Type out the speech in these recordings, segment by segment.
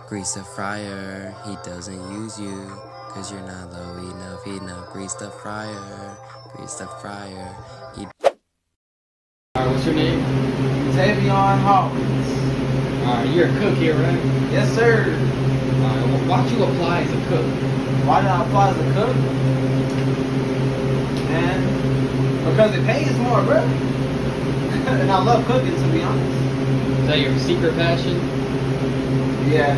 Grease the fryer, he doesn't use you, cause you're not low enough. Grease the fryer, he... Alright, what's your name? Tavion Hawkins. Alright, you're a cook here, right? Yes, sir. Alright, well, why'd you apply as a cook? Why did I apply as a cook? Man, because it pays more, bro. And I love cooking, to be honest. Is that your secret passion? Yeah,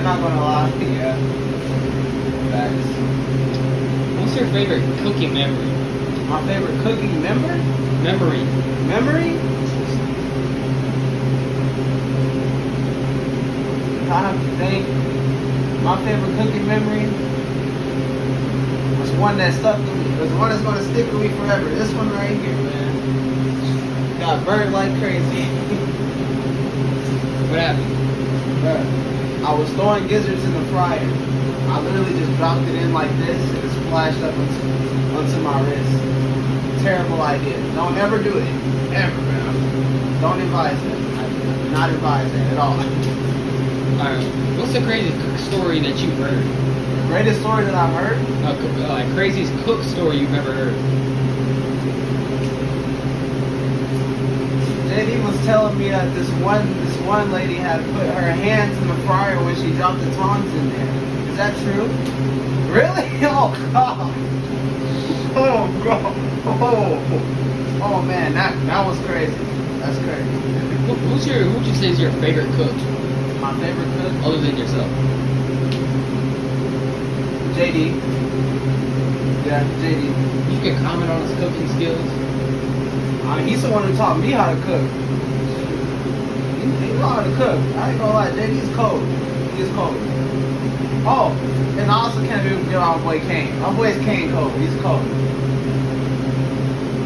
not gonna lie. Yeah. Facts. What's your favorite cooking memory? My favorite cooking memory? Memory. I have to think. My favorite cooking memory was one that stuck to me. It was one that's gonna stick with me forever. This one right here, man. Got burned like crazy. What happened? Bruh, I was throwing gizzards in the fryer. I literally just dropped it in like this and it splashed up onto my wrist. Terrible idea. Don't ever do it. Ever, man. Don't advise that. I do not advise that at all. Alright, what's the craziest cook story that you've heard? The greatest story that I've heard? Craziest cook story you've ever heard? JD was telling me that this one lady had put her hands in the fryer when she dropped the tongs in there. Is that true? Really? Oh god. Oh god. Oh man, that was crazy. That's crazy. Who would you say is your favorite cook? My favorite cook? Other than yourself? JD. Yeah, JD. You can comment on his cooking skills. I mean, he's the one who taught me how to cook. He know how to cook. I ain't gonna lie, JD's cold. He's cold. Oh, and I also can't even forget my boy Kane. My boy's Kane cold. He's cold.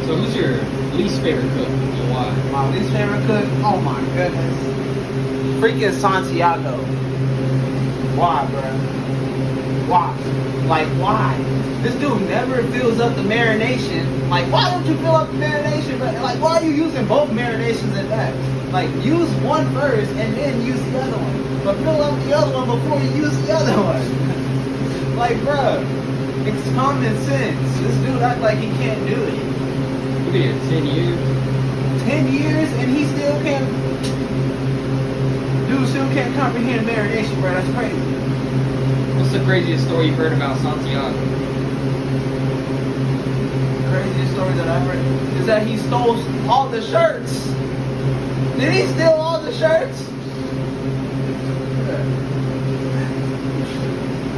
So who's your least favorite cook and why? My least favorite cook? Oh my goodness. Freaking Santiago. Why, bro? Why? Like, why? This dude never fills up the marination. Like, why don't you fill up the marination? But like, why are you using both marinations at that? Like, use one first and then use the other one. But fill up the other one before you use the other one. Like, bruh, it's common sense. This dude act like he can't do it. You've been here 10 years. 10 years and he still can't. Dude still can't comprehend marination, bro. That's crazy. What's the craziest story you've heard about Santiago? Craziest story that I've heard is that he stole all the shirts. Did he steal all the shirts?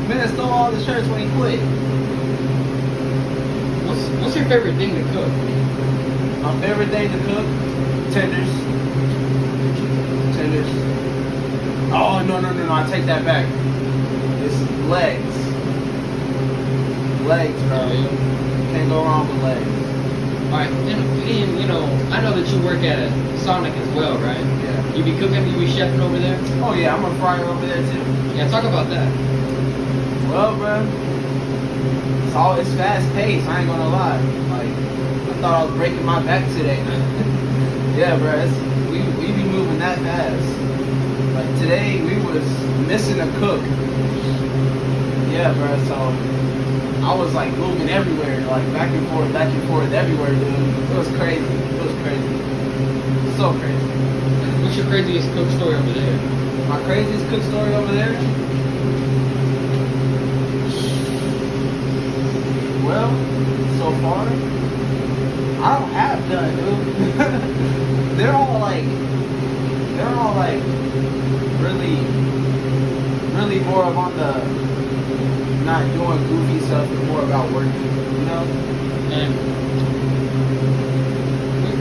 Man stole all the shirts when he quit. What's your favorite thing to cook? My favorite thing to cook? Tenders. Oh, no, I take that back. It's legs. Legs, bro. Can't go wrong with legs. Alright, and you know, I know that you work at Sonic as well, right? Yeah. You be cooking, you be chefing over there? Oh yeah, I'm a fryer over there too. Yeah, talk about that. Well, bro, it's fast paced. I ain't gonna lie. Like, I thought I was breaking my back today. Yeah, bro, we be moving that fast. Like today, we was missing a cook. Yeah, bro. So I was like moving everywhere, like back and forth everywhere, dude. It was crazy. So crazy. What's your craziest cook story over there? My craziest cook story over there? Well, so far, I don't have none, dude. They're all like really more of on the not doing goofy stuff and more about working, you know? And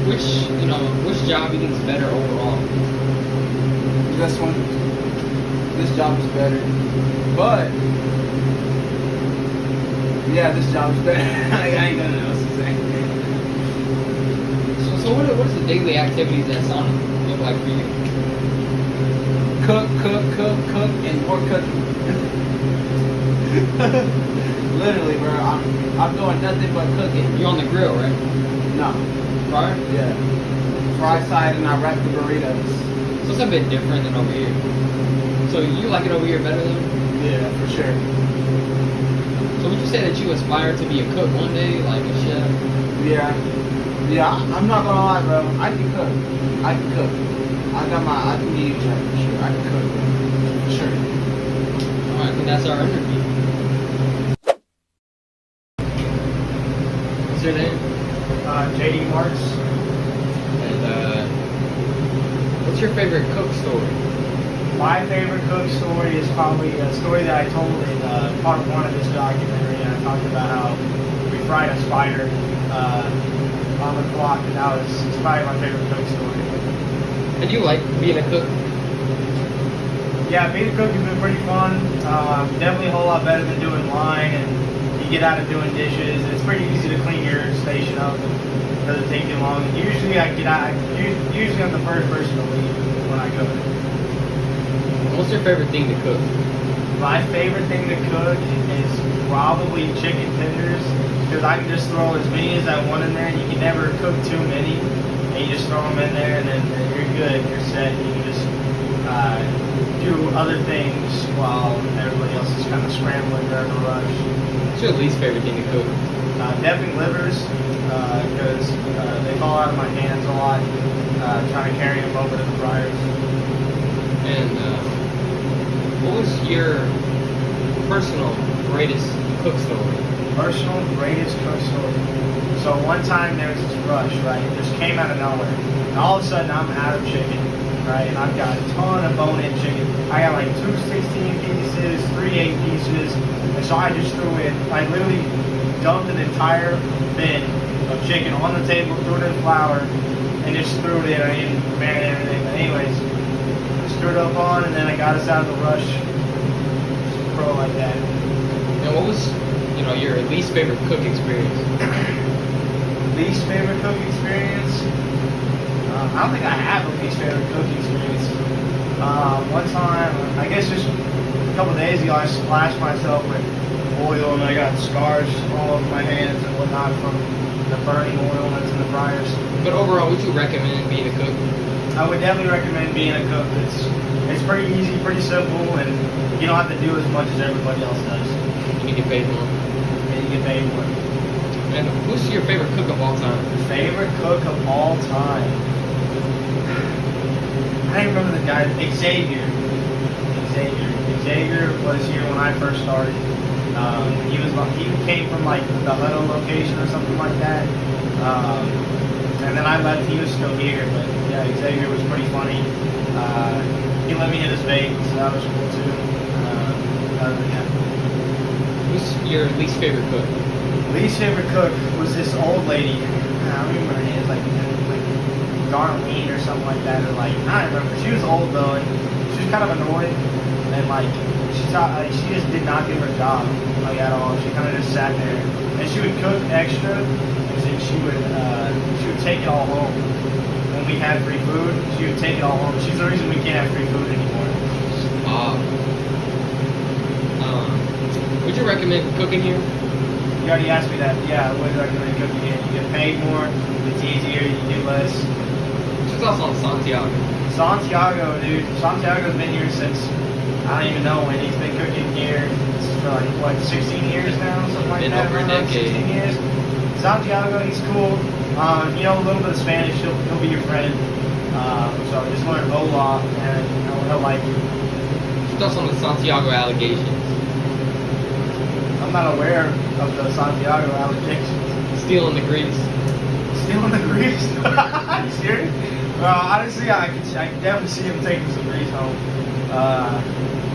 which job you think is better overall? This one. This job is better. But yeah, this job is better. I ain't got nothing else to say. So what is the daily activities at Sonic look like for you? Cook, and more cooking. Literally, bro. I'm doing nothing but cooking. You're on the grill, right? No. Fryer? Yeah. Fry side and I wrap the burritos. So it's a bit different than over here. So you like it over here better though? Yeah, for sure. So would you say that you aspire to be a cook one day, like a chef? Yeah. Yeah, I'm not gonna lie, bro. I can cook. I can cook. I can be a chef for sure. I can cook, for sure. Alright, then that's our interview. What's your name? JD Marks. And what's your favorite cook story? My favorite cook story is probably a story that I told in part one of this documentary. I talked about how we fried a spider on the clock, and that was it's probably my favorite cook story. And you like being a cook? Yeah, being a cook has been pretty fun. Definitely a whole lot better than doing line, and you get out of doing dishes. It's pretty easy to clean your station up. It doesn't take too long. Usually I get out. Usually I'm the first person to leave when I go. What's your favorite thing to cook? My favorite thing to cook is probably chicken tenders, because I can just throw as many as I want in there, and you can never cook too many. And you just throw them in there, and then you're good. You're set. You can just do other things while everybody else is kind of scrambling during the rush. What's your least favorite thing to cook? Definitely livers, because they fall out of my hands a lot. Trying to carry them over to the fryers. And what was your personal greatest cook story? Personal greatest cook story. So one time there was this rush, right? It just came out of nowhere. And all of a sudden I'm out of chicken, right? And I've got a ton of bone-in chicken. I got like 2 16 pieces, 3 8 pieces. And so I just threw in, I literally dumped an entire bin of chicken on the table, threw it in flour, and just threw it in. I didn't marinate everything. But anyways, screwed up on, and then I got us out of the rush. Just pro like that. And what was, your least favorite cook experience? Least favorite cook experience? I don't think I have a least favorite cook experience. One time, I guess just a couple of days ago, I splashed myself with oil, and I got scars all over my hands and whatnot from the burning oil that's in the fryers. But overall, would you recommend being a cook? I would definitely recommend being a cook. It's pretty easy, pretty simple, and you don't have to do as much as everybody else does. You get paid more. And you get paid more. And who's your favorite cook of all time? Favorite cook of all time? I don't remember the guy. Xavier. Xavier was here when I first started. He came from like the Hutto location or something like that. And then I left. He was still here, but yeah, Xavier was pretty funny. He let me hit his vape, so that was cool too. Other than that. Who's your least favorite cook? Least favorite cook was this old lady. I don't remember her name. It was like Darlene or something like that. Or like, I don't remember. She was old though, and she was kind of annoyed. And like, she just did not do her job like at all. She kind of just sat there, and she would cook extra, and then she would take it all home. When we had free food, she would take it all home. She's the reason we can't have free food anymore. Would you recommend cooking here? You already asked me that. Yeah, I would recommend cooking here. You get paid more, it's easier, you do less. What's else on Santiago? Santiago, dude. Santiago's been here since, I don't even know when. He's been cooking here for like, what, 16 years now? Something like Been that. over a decade. 16 years. Santiago, he's cool. You know a little bit of Spanish, he'll be your friend. So just learn hola, and he'll like you. What's else on the Santiago allegations? I'm not aware of the Santiago allegations. Stealing the grease. Stealing the grease? Are you serious? Honestly, I could definitely see him taking some grease home.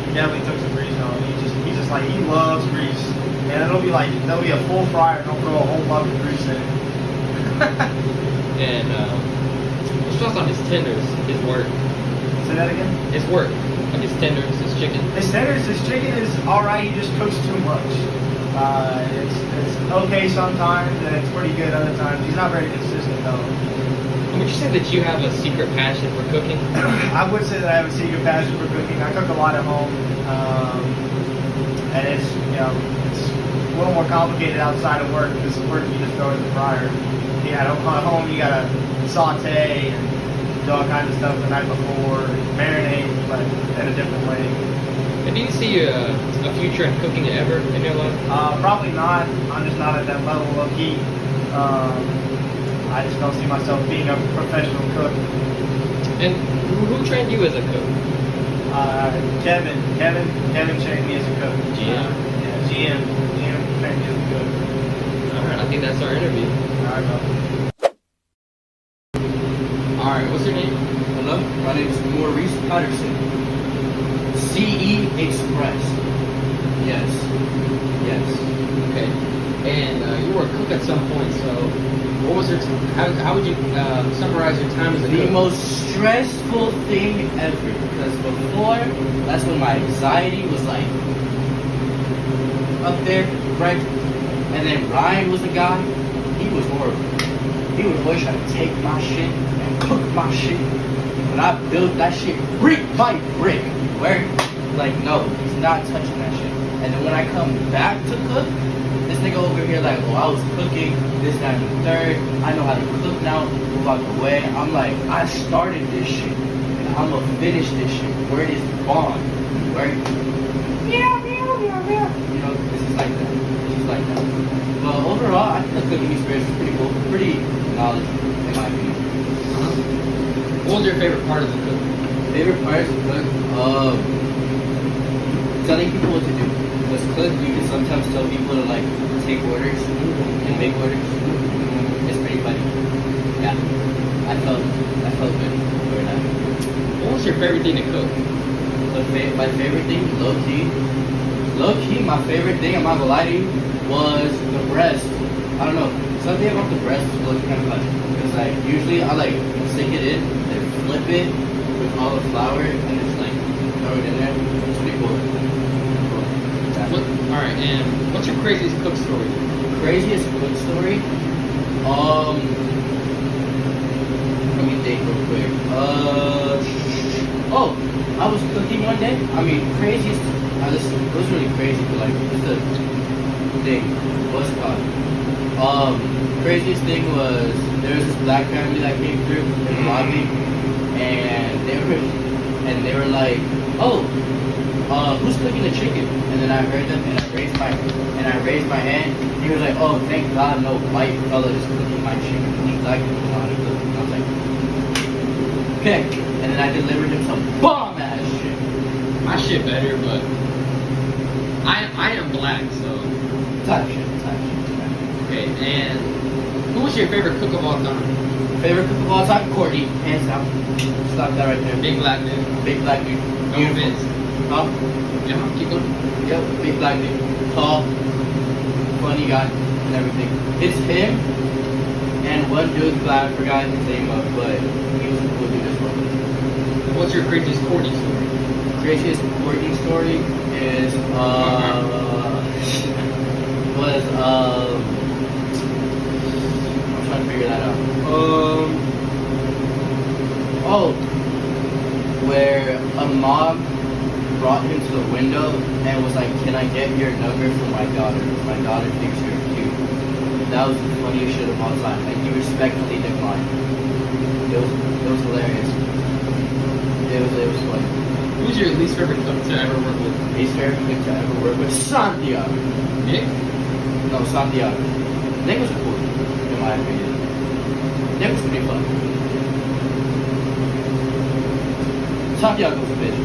He definitely took some grease home. He's just like, he loves grease. And there'll be a full fryer and he'll throw a whole bucket of grease in it. And what's else on his tenders, his work? Say that again? His work. Like his tenders, his chicken. His chicken is alright, he just cooks too much. It's okay sometimes, and it's pretty good other times. He's not very consistent though. Would you say that you have a secret passion for cooking? I would say that I have a secret passion for cooking. I cook a lot at home, and it's a little more complicated outside of work because at work you just throw it in the fryer. Yeah, at home you gotta saute and do all kinds of stuff the night before, marinate, but in a different way. And do you see a future in cooking ever in your life? Probably not. I'm just not at that level of heat. I just don't see myself being a professional cook. And who trained you as a cook? Kevin trained me as a cook. GM? Yeah, GM trained me as a cook. All right, I think that's our interview. All right, bro. All right, what's your name? Hello, my name is Maurice Patterson. CE Express. Yes. Okay. And you were a cook at some point, so what was your how would you summarize your time as a The cook? most stressful thing ever. Because before, that's when my anxiety was like up there, right? And then Ryan was the guy. He was horrible. He would always try to take my shit and cook my shit. When I built that shit brick by brick, where like no, he's not touching that shit. And then when I come back to cook, this nigga over here like, oh, I was cooking this, that, and the third. I know how to cook now. Move out the way. I'm like, I started this shit, and I'm gonna finish this shit. Where it is bond, right? Yeah. You know, this is like that. This is like that. But overall, I think the cooking experience is pretty cool, pretty knowledgeable in my opinion. What was your favorite part of the cook? Favorite parts of cook? Telling people what to do. Because cook, you can sometimes tell people to like take orders and make orders. It's pretty funny. Yeah, I felt good for that. What was your favorite thing to cook? My favorite thing, low key, my favorite thing, I'm not gonna lie to you, was the breast. I don't know, something about the breast was kind of funny. Because like usually I like stick it in, then flip it with all the flour, and just like throw it in there. It's pretty cool. All right, and what's your craziest cook story? Craziest cook story? Let me think real quick. Oh, I was cooking one day. I mean, craziest. It was really crazy, but like, what's the thing? What's it called? Craziest thing was there was this black family that came through in the lobby, and they were like, oh, who's cooking the chicken? And then I heard them, and I raised my hand. He was like, oh, thank God, no white fella is cooking my chicken. He's black people know how to cook. And I was like, okay. And then I delivered him some bomb ass shit. My shit better, but I am black, so. Type shit. Okay, and who was your favorite cook of all time? Favorite cook of all time? Courtney, hands down. Stop that right there. Big black dude. Big black dude. No Beautiful. offense. Huh? Yeah, keep going. Yep, big black dude. Tall, funny guy, and everything. It's him and one dude that I forgot his name of, but he was a cool dude as well. What's your craziest Courtney story? Craziest Courtney story is I'm trying to figure that out. Where a mom brought him to the window and was like, can I get your number for my daughter? My daughter thinks you're cute. That was the funniest shit of all time. And he respectfully declined. It was hilarious. It was funny. Who's your least favorite cook to ever work with? Least favorite cook to ever work with? Santiago. Nick? No, Santiago. Nick was cool, in my opinion. Nick was pretty fun. Santiago was a bitch.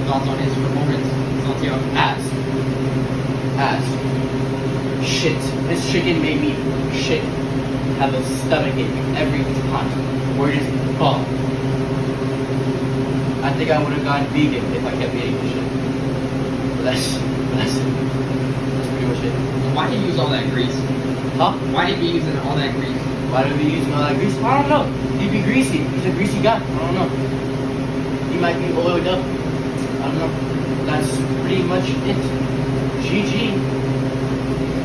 Thoughts on his performance? Santiago? Ass. Shit. This chicken made me shit. Have a stomach ache every time. Word is bomb. I think I would have gone vegan if I kept eating this shit. But that's pretty much it. Why did you use all that grease? Huh? Why did you use all that grease? Why do we use all that grease? I don't know. He'd be greasy. He's a greasy guy. I don't know. He might be oiled up. I don't know. That's pretty much it. GG.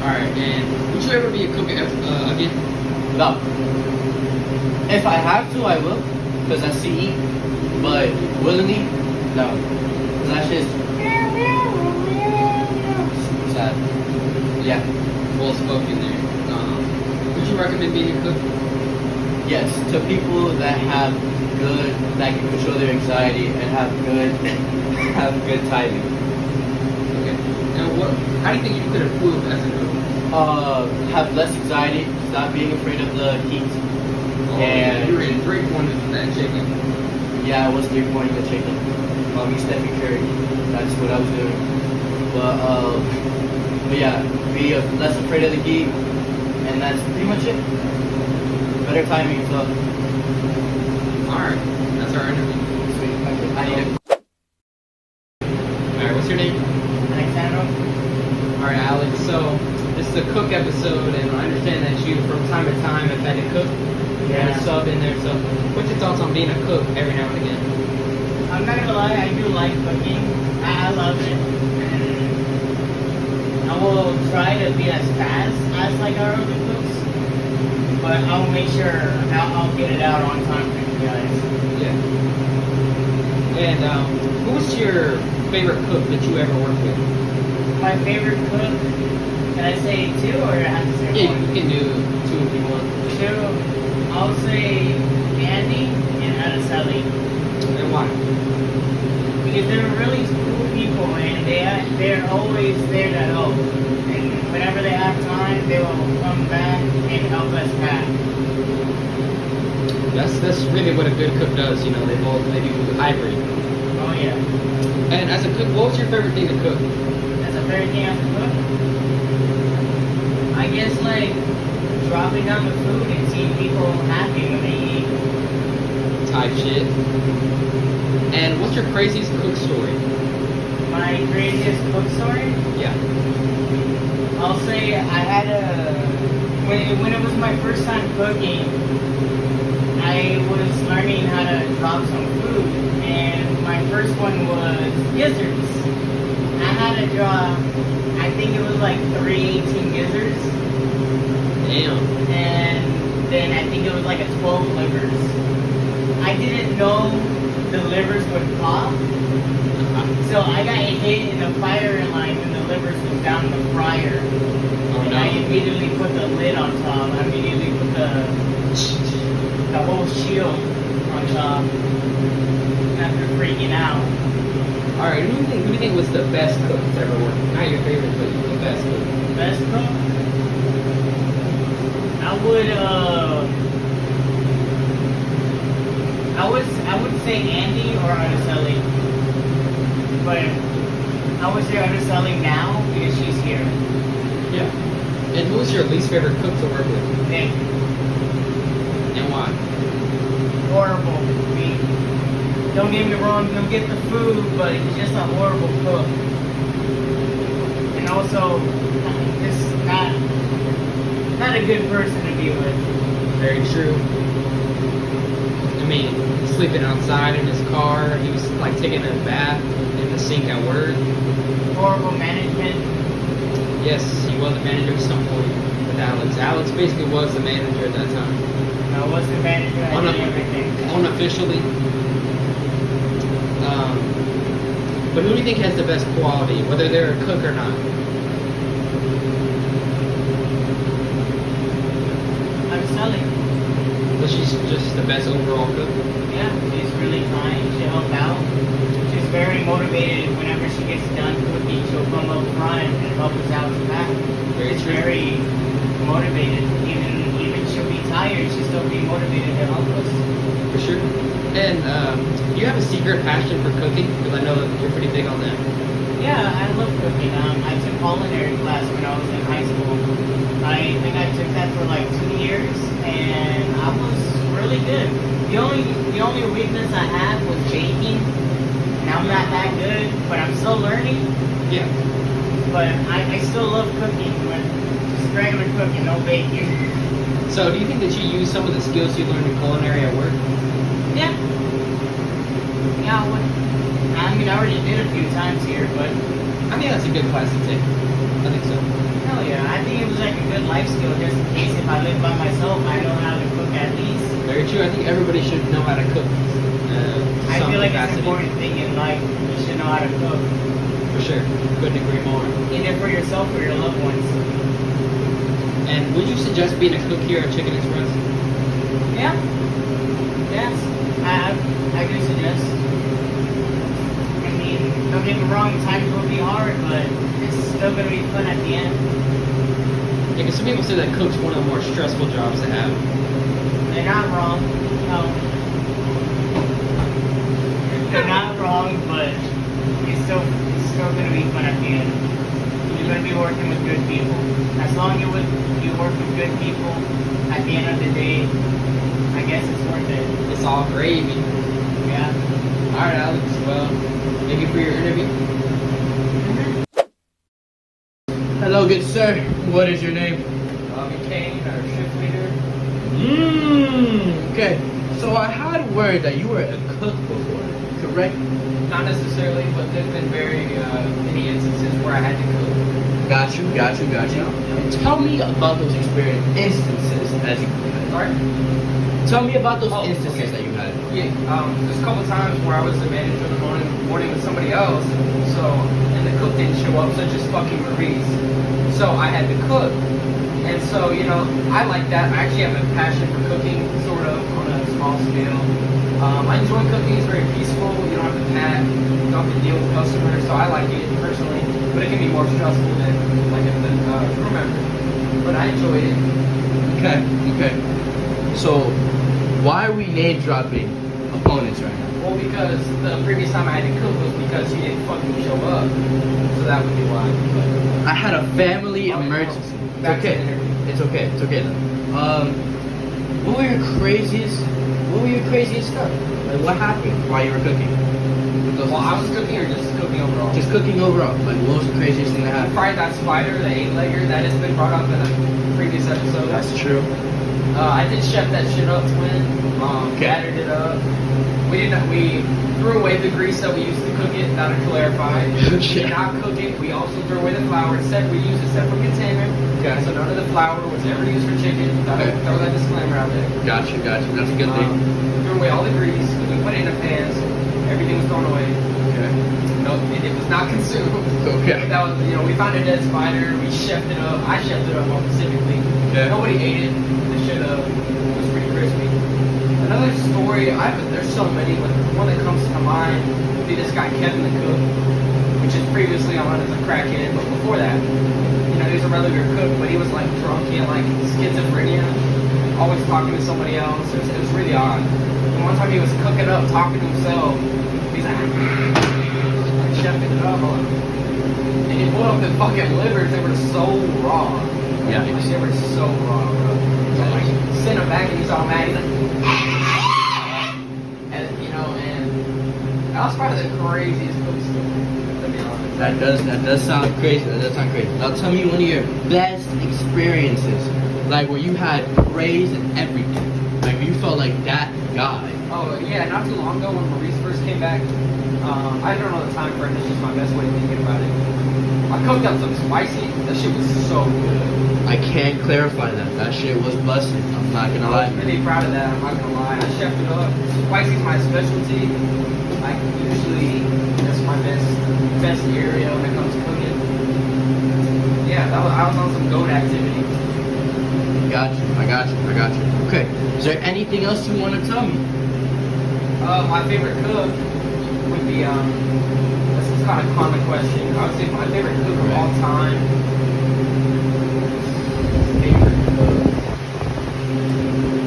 Alright, and would you ever be a cook again? No. If I have to, I will. Because that's CE. But willingly, no. Because that's just sad. Yeah. Well spoken there. Would you recommend being a cook? Yes, to people that have that can control their anxiety and have good timing. Okay. Now, how do you think you could improve as a cook? Have less anxiety, stop being afraid of the heat. Oh, And- you were in 3 pointers with that chicken. Yeah, I was 3-pointing the chicken. Me Stephen Curry. That's what I was doing. But yeah, be less afraid of the heat, and that's pretty much it. Better timing as well. Alright, that's our interview. Sweet. I need it. Alright, what's your name? Alexandro? Alright, Alex. So, this is a cook episode, and I understand that you, from time to time, have had to cook. You had a sub in there, so what's your thoughts on being a cook every now and again? I'm not gonna lie, I do like cooking. I love it. And I will try to be as fast as like our other cooks, but I'll make sure I'll get it out on time for you guys. Yeah. And who's your favorite cook that you ever worked with? My favorite cook, can I say two or I have to say Yeah, one? you can do 2 if you want. Two, I'll say Andy and Araceli. And why? Because they're really cool people and they're always there to help. And whenever they have time, they will come back and help us back. That's really what a good cook does, you know, they do hybrid. Oh yeah. And as a cook, what was your favorite thing to cook? That's a very thing as a cook. I guess like dropping down the food and seeing people happy when they eat. Type shit. And what's your craziest cook story? My craziest cook story? Yeah. I'll say I had when it was my first time cooking, I was learning how to drop some food, and my first one was gizzards. I had to drop, I think it was like 318 gizzards, Damn. and then I think it was like a 12 livers. I didn't know the livers would pop, so I got hit in the fire line when the livers was down the fryer. Oh And I no. immediately put the lid on top. I immediately put the whole shield on top after freaking out. Alright, who do you think was the best cook that's ever worked? Not your favorite cook, the best cook. Best cook? I would say Andy or Araceli. But I would say Araceli now because she's here. Yeah. And who's your least favorite cook to work with? Nick, And why? horrible. Don't get me wrong, he'll get the food, but he's just a horrible cook. And also, just not a good person to be with. Very true. I mean, sleeping outside in his car, he was like taking a bath in the sink at work. Horrible management. Yes, he was a manager at some point with Alex. Alex basically was the manager at that time. I was the manager, I did everything. Unofficially. But who do you think has the best quality, whether they're a cook or not? Araceli. So she's just the best overall cook? Yeah, she's really kind. She'll help out. She's very motivated. Whenever she gets done cooking, she'll come up front and help us out in the back. Very She's true. very motivated. Even she'll be tired, she'll still be motivated to help us. For sure. And do you have a secret passion for cooking? Because I know that you're pretty big on that. Yeah, I love cooking. I took culinary class when I was in high school. I think I took that for like 2 years, and I was really good. The only weakness I had was baking, and I'm not that good, but I'm still learning. Yeah. But I still love cooking, but just regular cooking, no baking. So do you think that you use some of the skills you learned in culinary at work? Yeah. Yeah, I would. I mean, I already did a few times here, but I think that's a good class to take. I think so. hell yeah, I think it was like a good life skill just in case if I live by myself, I know how to cook at least. Very true. I think everybody should know how to cook. I some feel like it's capacity. an important thing in life. You should know how to cook, For sure. Couldn't agree more. either for yourself or your loved ones. And would you suggest being a cook here at Chicken Express? Yeah. Yes. I do suggest. I mean, don't get me wrong, times will be hard, but it's still gonna be fun at the end. Yeah, because some people say that cook's one of the more stressful jobs to have. They're not wrong. No. They're not wrong, but it's still gonna be fun at the end. You're gonna be working with good people. As long as you work with good people, at the end of the day, I guess it's worth it. It's all gravy. Yeah. All right, Alex. Well, thank you for your interview. Hello, good sir. What is your name? McCain, our shift leader. Okay. So I had word that you were a cook before, correct? Not necessarily, but there's been very many instances where I had to cook. Got you. Tell me about those instances as you Sorry? Tell me about those Oh, instances okay. that you had. Yeah, there's a couple times where I was the manager in the morning with somebody else, and the cook didn't show up, such as fucking Maurice. So I had to cook. And so, I like that. I actually have a passion for cooking, sort of, on a small scale. I enjoy cooking. It's very peaceful. You don't have to pack. You don't have to deal with customers. So I like it personally. But it can be more stressful than like a crew member. But I enjoy it. Okay. So why are we name dropping opponents right now? Well, because the previous time I had to cook was because he didn't fucking show up. So that would be why. I had a family Okay, emergency. back to the It's interview. okay then. What were your craziest stuff? Like what happened while you were cooking? Well, I was cooking or just cooking overall? Just cooking overall. Like what was the craziest thing that happened? Probably that spider, the 8-legger, that has been brought up in a previous episode. That's true. I did chef that shit up, twin. Okay. Battered it up. We threw away the grease that we used to cook it, not to clarify. We did not cook it. We also threw away the flour. Instead, we used a separate container. Okay. So none of the flour was ever used for chicken. Okay. Throw that disclaimer out there. Gotcha. That's a good thing. Threw away all the grease. We put it in a pan. So everything was thrown away. Okay. No, it was not consumed. Okay. That was, we found a dead spider. We chefed it up. I chefed it up more specifically. Okay. Nobody ate it. The shit was pretty crispy. Another story, there's so many, but one that comes to mind would be this guy Kevin the Cook, which is previously on as a crackhead, but before that, he was a regular cook, but he was like drunk, he had like schizophrenia, always talking to somebody else. It was really odd. And one time he was cooking up, talking to himself. He's like chefing it up, and he pulled up the fucking livers. They were so raw. Yeah. They were so raw, bro. So, like, sent him back, and he's all mad. He's like, and that was probably the craziest cook story, to be honest. That does sound crazy. Now tell me one of your best experiences, like where you had praise and everything, like you felt like that guy. Oh yeah, not too long ago when Maurice first came back, I don't know the time frame. It's just my best way of thinking about it. I cooked up some spicy. That shit was so good. I can't clarify that. That shit was busted. I'm not gonna I lie. was really proud of that. I'm not gonna lie. I chefed it up. Spicy's my specialty. That's my best area when it comes to cooking. Yeah, I was on some goat activity. I got you. Okay. Is there anything else you want to tell me? My favorite cook would be this is kind of a common question. I would say my favorite cook of all time. Favorite cook.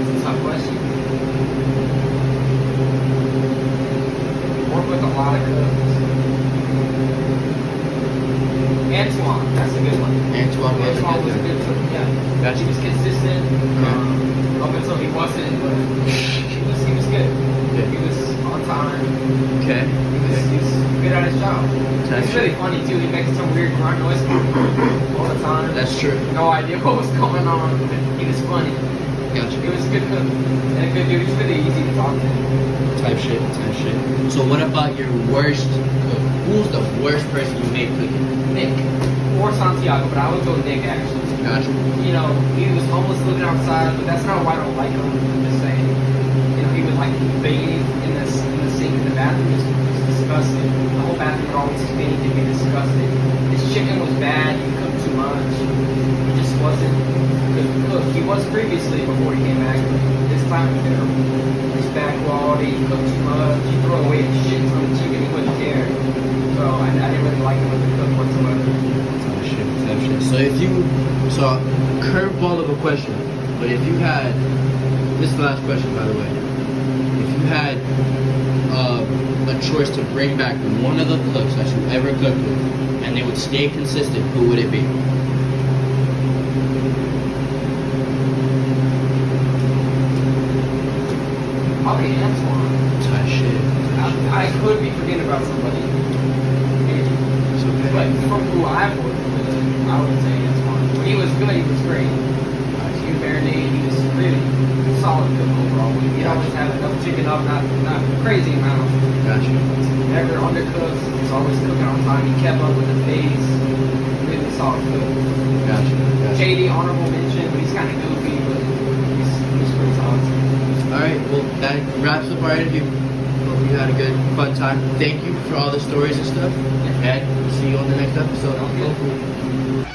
It's a tough question. Work with a lot of cooks. Antoine, that's a good one. Antoine was Antoine was a good cook. Yeah. Gotcha. He was consistent. Up until he wasn't, but he was good. Yeah. He was on time. Okay. He was good at his job. That's He's really true. funny too. He makes some weird grunt noise all the time. That's true. No idea what was going on. He was funny. Gotcha. He was a good cook and a good dude. He's really easy to talk to. Type shit. So what about your worst cook? Who's the worst person you made cooking? Nick or Santiago, but I would go Nick actually. Gotcha. He was homeless living outside, but that's not why I don't like him. I'm just saying. He would like bathe in the sink in the bathroom. It's disgusting. The whole bathroom would always stink and be disgusting. His chicken was bad. He cooked too much. He just wasn't good cook. He was previously before he came back. This time was terrible. His bad quality, he cooked too much, he threw away a shit ton of chicken, he wouldn't care. So I didn't really like him as a cook whatsoever. Oh shit. So if you, so curveball of a question, but if you had, this is the last question by the way, if you had a choice to bring back one of the cooks that you ever cooked with, and they would stay consistent, who would it be? Probably Antoine. Tight shit. I could be forgetting about somebody. Maybe. It's okay. But from who I've worked with, I would say Antoine. When he was good, he was great. He marinated, he was really solid cook overall. He always had enough chicken up, not crazy amount. Gotcha. Never undercooked, he was always cooking on time. He kept up with the pace. Really solid cook. Gotcha. JD, honorable mention, but he's kind of goofy, but he's pretty solid. Alright, well that wraps up our interview. Hope you had a good, fun time. Thank you for all the stories and stuff. And we'll see you on the next episode. Sounds good.